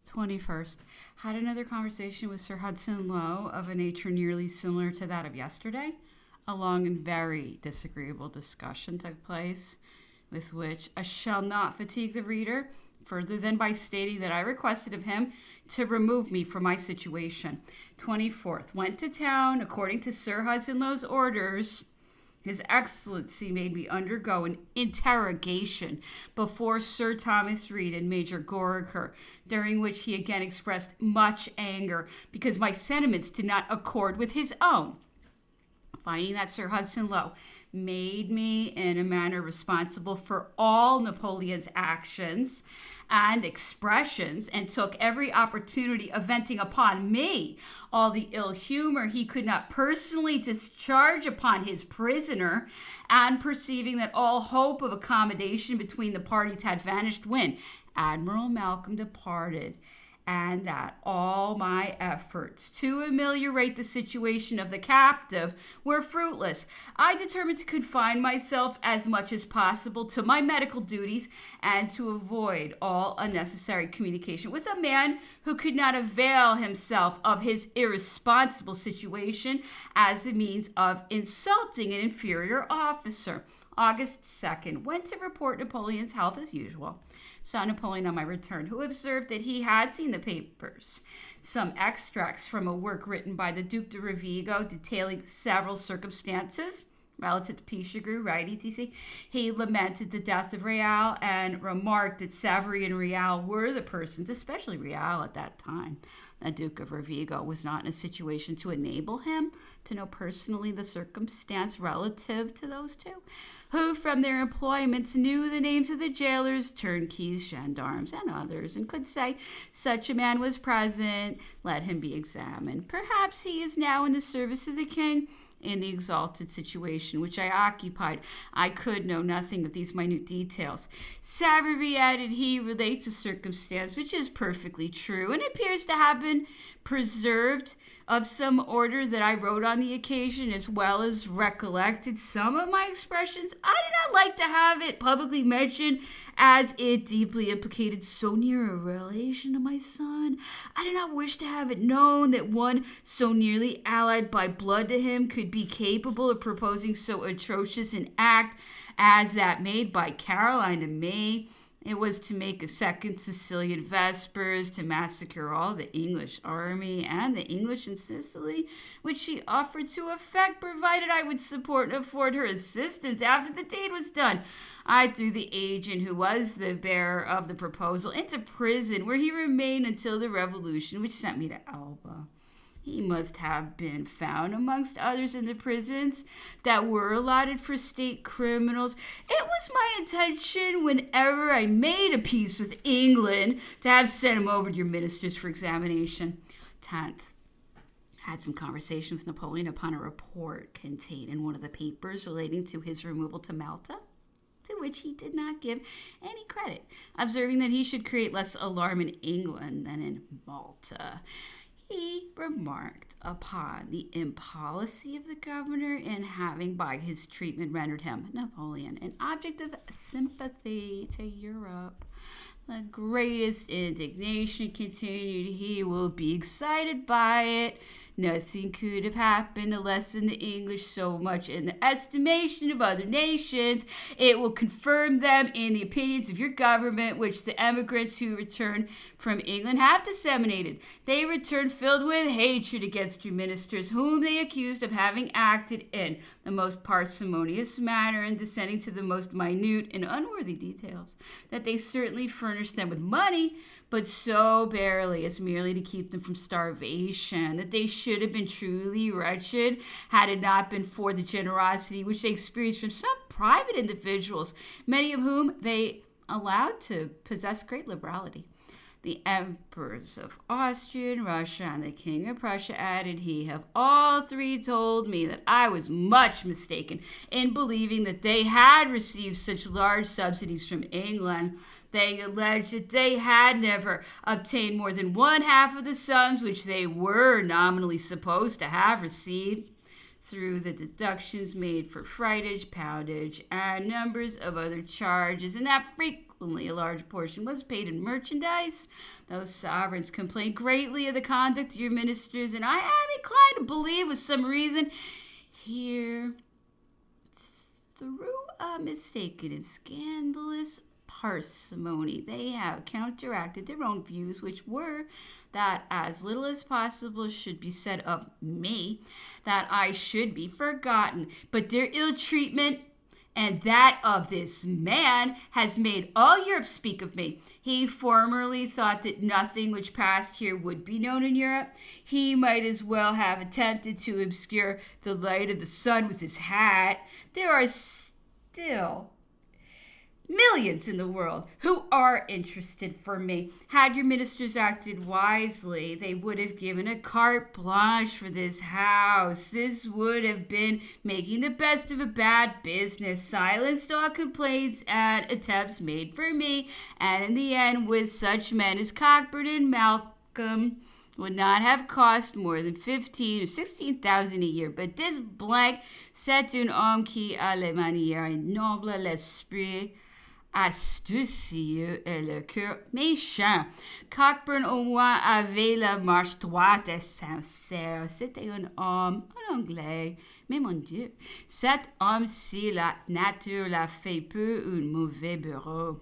21st. Had another conversation with Sir Hudson Lowe of a nature nearly similar to that of yesterday. A long and very disagreeable discussion took place, with which I shall not fatigue the reader further than by stating that I requested of him to remove me from my situation. 24th. Went to town according to Sir Hudson Lowe's orders. His Excellency made me undergo an interrogation before Sir Thomas Reed and Major Goriker, during which he again expressed much anger because my sentiments did not accord with his own. Finding that Sir Hudson Lowe made me in a manner responsible for all Napoleon's actions and expressions, and took every opportunity of venting upon me all the ill humor he could not personally discharge upon his prisoner, and perceiving that all hope of accommodation between the parties had vanished when Admiral Malcolm departed, and that all my efforts to ameliorate the situation of the captive were fruitless, I determined to confine myself as much as possible to my medical duties and to avoid all unnecessary communication with a man who could not avail himself of his irresponsible situation as a means of insulting an inferior officer. August 2nd, went to report Napoleon's health as usual. Saw Napoleon on my return, who observed that he had seen the papers. Some extracts from a work written by the Duc de Rovigo detailing several circumstances relative to Pichegru, right, etc. He lamented the death of Real and remarked that Savary and Real were the persons, especially Real at that time. The Duke of Rovigo was not in a situation to enable him to know personally the circumstance relative to those two, who from their employments knew the names of the jailers, turnkeys, gendarmes, and others, and could say, such a man was present, let him be examined. Perhaps he is now in the service of the king. In the exalted situation which I occupied, I could know nothing of these minute details. Savary, added he, relates a circumstance which is perfectly true, and appears to have been preserved of some order that I wrote on the occasion, as well as recollected some of my expressions. I did not like to have it publicly mentioned, as it deeply implicated so near a relation to my son. I did not wish to have it known that one so nearly allied by blood to him could be capable of proposing so atrocious an act as that made by Caroline to me. It was to make a second Sicilian Vespers, to massacre all the English army and the English in Sicily, which she offered to effect, provided I would support and afford her assistance after the deed was done. I threw the agent, who was the bearer of the proposal, into prison, where he remained until the Revolution, which sent me to Elba. He must have been found amongst others in the prisons that were allotted for state criminals. It was my intention, whenever I made a peace with England, to have sent him over to your ministers for examination. 10th. Had some conversation with Napoleon upon a report contained in one of the papers relating to his removal to Malta, to which he did not give any credit, observing that he should create less alarm in England than in Malta. He remarked upon the impolicy of the governor in having, by his treatment, rendered him, Napoleon, an object of sympathy to Europe. The greatest indignation, continued he, will be excited by it. Nothing could have happened to lessen the English so much in the estimation of other nations. It will confirm them in the opinions of your government, which the emigrants who return from England have disseminated. They return filled with hatred against your ministers, whom they accused of having acted in the most parsimonious manner and descending to the most minute and unworthy details. That they certainly furnished them with money, but so barely as merely to keep them from starvation, that they should have been truly wretched had it not been for the generosity which they experienced from some private individuals, many of whom they allowed to possess great liberality. The emperors of Austria and Russia and the king of Prussia, added he, have all three told me that I was much mistaken in believing that they had received such large subsidies from England. They alleged that they had never obtained more than one half of the sums which they were nominally supposed to have received. through the deductions made for freightage, poundage, and numbers of other charges, and that frequently a large portion was paid in merchandise. Those sovereigns complained greatly of the conduct of your ministers, and I am inclined to believe, with some reason, here, through a mistaken and scandalous parsimony, they have counteracted their own views, which were that as little as possible should be said of me, that I should be forgotten, but their ill treatment and that of this man has made all Europe speak of me. He formerly thought that nothing which passed here would be known in Europe. He might as well have attempted to obscure the light of the sun with his hat. There are still millions in the world who are interested for me. Had your ministers acted wisely, they would have given a carte blanche for this house. This would have been making the best of a bad business, silenced all complaints and attempts made for me, and in the end, with such men as Cockburn and Malcolm, would not have cost more than 15 or 16,000 a year. But this blank, c'est un homme qui a les manières nobles, l'esprit astucieux et le cœur méchant. Cockburn au moins avait la marche droite et sincère. C'était un homme, en anglais, mais mon Dieu, cet homme-ci, la nature l'a fait peu un mauvais bureau.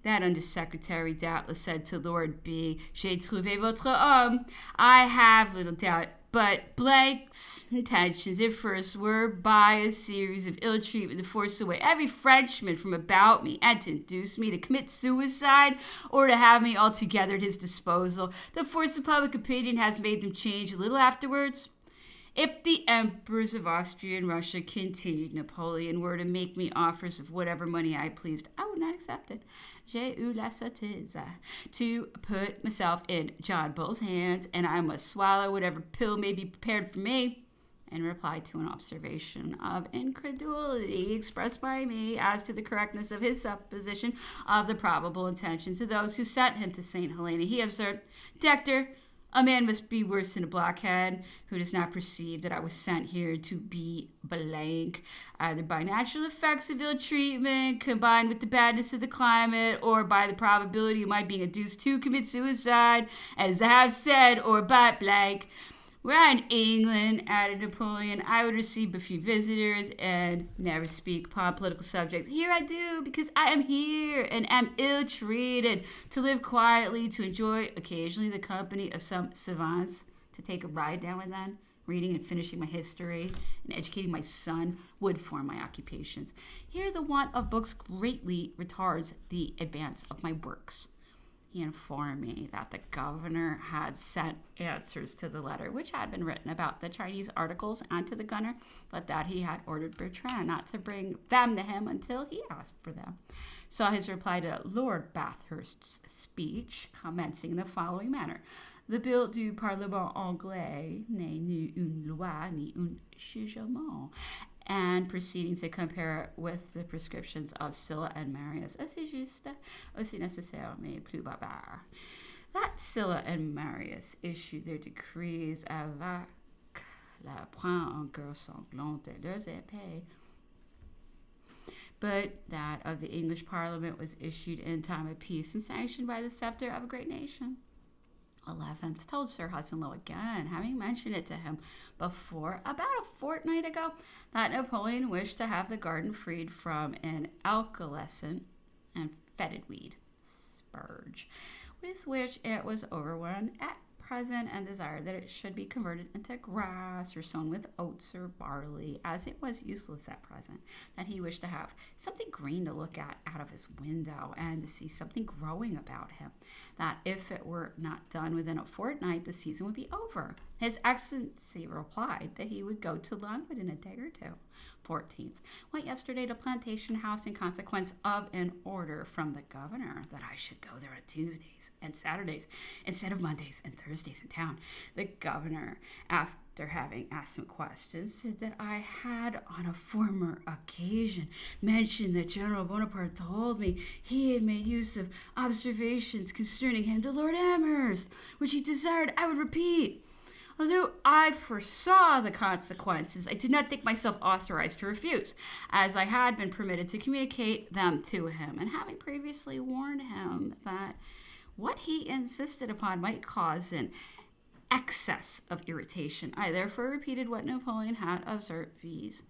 That undersecretary doubtless said to Lord B, J'ai trouvé votre homme. I have little doubt, but Blake's intentions at first were by a series of ill treatment to force away every Frenchman from about me and to induce me to commit suicide or to have me altogether at his disposal. The force of public opinion has made them change a little afterwards. If the emperors of Austria and Russia, continued Napoleon, were to make me offers of whatever money I pleased, I would not accept it. J'ai eu la sottise to put myself in John Bull's hands, and I must swallow whatever pill may be prepared for me. In reply to an observation of incredulity expressed by me as to the correctness of his supposition of the probable intentions of those who sent him to St. Helena, he observed, Dector, a man must be worse than a blockhead who does not perceive that I was sent here to be blank, either by natural effects of ill treatment combined with the badness of the climate, or by the probability of my being induced to commit suicide, as I have said, or by blank. Were I in England, added Napoleon, I would receive a few visitors and never speak upon political subjects. Here I do, because I am here and am ill-treated, to live quietly, to enjoy occasionally the company of some savants, to take a ride now and then, reading and finishing my history, and educating my son would form my occupations. Here the want of books greatly retards the advance of my works. He informed me that the governor had sent answers to the letter which had been written about the Chinese articles and to the gunner, but that he had ordered Bertrand not to bring them to him until he asked for them. Saw his reply to Lord Bathurst's speech, commencing in the following manner. The bill du Parlement anglais n'est ni une loi ni un jugement, and proceeding to compare it with the prescriptions of Sylla and Marius, aussi juste, aussi nécessaire, mais plus barbare. That Sylla and Marius issued their decrees avec la pointe en gueule sanglante de leurs épées, but that of the English Parliament was issued in time of peace and sanctioned by the scepter of a great nation. 11th, told Sir Hudson Lowe again, having mentioned it to him before about a fortnight ago, that Napoleon wished to have the garden freed from an alkalescent and fetid weed, spurge, with which it was overrun at present, and desired that it should be converted into grass or sown with oats or barley, as it was useless at present, that he wished to have something green to look at out of his window and to see something growing about him, that if it were not done within a fortnight, the season would be over. His Excellency replied that he would go to Longwood in a day or two. 14th, went yesterday to Plantation House in consequence of an order from the governor that I should go there on Tuesdays and Saturdays instead of Mondays and Thursdays in town. The governor, after having asked some questions, said that I had on a former occasion mentioned that General Bonaparte told me he had made use of observations concerning him to Lord Amherst, which he desired I would repeat. Although I foresaw the consequences, I did not think myself authorized to refuse, as I had been permitted to communicate them to him, and having previously warned him that what he insisted upon might cause an excess of irritation, I therefore repeated what Napoleon had observed, viz.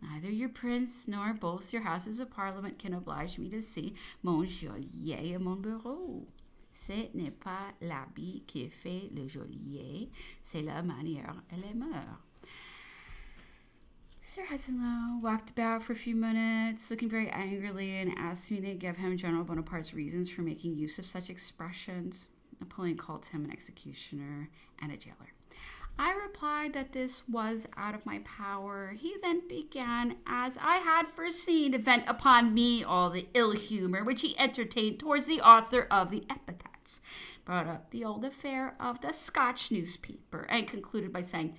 Neither your prince nor both your houses of parliament can oblige me to see mon geôlier à mon bureau. Ce n'est pas l'habit qui fait le geôlier, c'est la manière et les mœurs. Sir Hudson walked about for a few minutes, looking very angrily, and asked me to give him General Bonaparte's reasons for making use of such expressions. Napoleon called him an executioner and a jailer. I replied that this was out of my power. He then began, as I had foreseen, to vent upon me all the ill humor which he entertained towards the author of the epithets, brought up the old affair of the Scotch newspaper, and concluded by saying,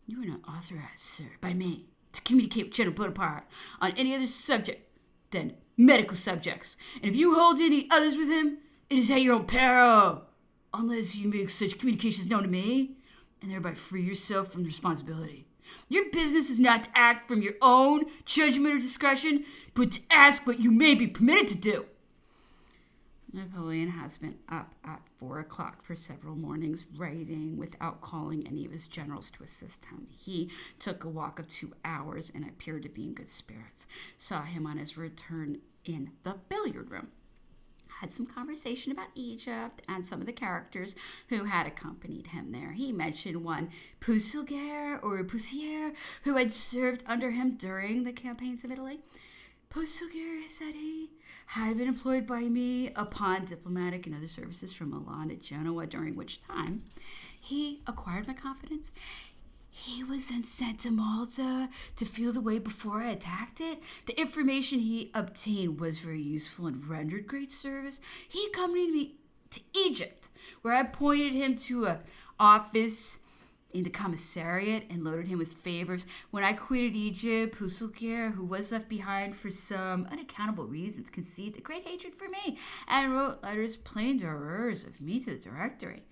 "You are not authorized, sir, by me, to communicate with General Bonaparte on any other subject than medical subjects, and if you hold any others with him, it is at your own peril, unless you make such communications known to me, and thereby free yourself from responsibility. Your business is not to act from your own judgment or discretion, but to ask what you may be permitted to do." Napoleon has been up at 4 o'clock for several mornings, writing without calling any of his generals to assist him. He took a walk of 2 hours and appeared to be in good spirits. Saw him on his return in the billiard room. Had some conversation about Egypt and some of the characters who had accompanied him there. He mentioned one Poussière or Poussière who had served under him during the campaigns of Italy. Poussière, said he, had been employed by me upon diplomatic and other services from Milan to Genoa, during which time he acquired my confidence. He was then sent to Malta to feel the way before I attacked it. The information he obtained was very useful and rendered great service. He accompanied me to Egypt, where I appointed him to an office in the commissariat and loaded him with favors. When I quitted Egypt, Poussière, who was left behind for some unaccountable reasons, conceived a great hatred for me and wrote letters plain d'horreurs of me to the Directory.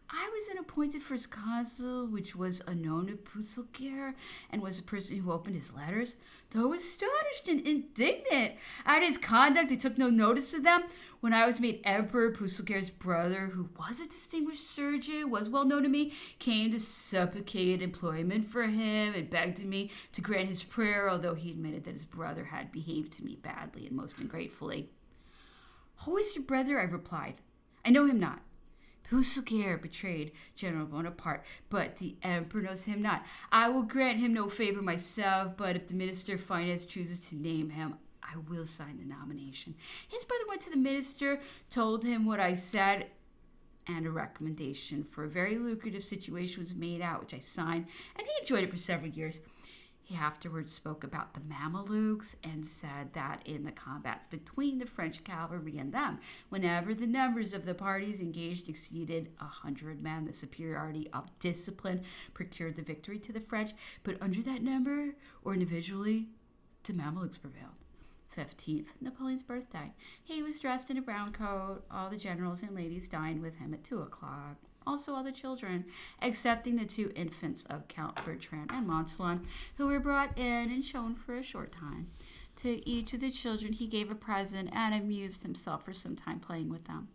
I was then appointed first consul, which was unknown to Poussière, and was the person who opened his letters. Though astonished and indignant at his conduct, they took no notice of them. When I was made emperor, Poussière's brother, who was a distinguished surgeon, was well known to me, came to supplicate employment for him and begged of me to grant his prayer, although he admitted that his brother had behaved to me badly and most ungratefully. "Who is your brother?" I replied. "I know him not." Poussière betrayed General Bonaparte, but the emperor knows him not. I will grant him no favor myself, but if the Minister of Finance chooses to name him, I will sign the nomination. His brother went to the minister, told him what I said, and a recommendation for a very lucrative situation was made out, which I signed, and he enjoyed it for several years. He afterwards spoke about the Mamelukes and said that in the combats between the French cavalry and them, whenever the numbers of the parties engaged exceeded 100 men, the superiority of discipline procured the victory to the French, but under that number, or individually, the Mamelukes prevailed. 15th, Napoleon's birthday. He was dressed in a brown coat. All the generals and ladies dined with him at 2 o'clock. Also all the children, excepting the 2 infants of Count Bertrand and Montsalon, who were brought in and shown for a short time. To each of the children he gave a present and amused himself for some time playing with them.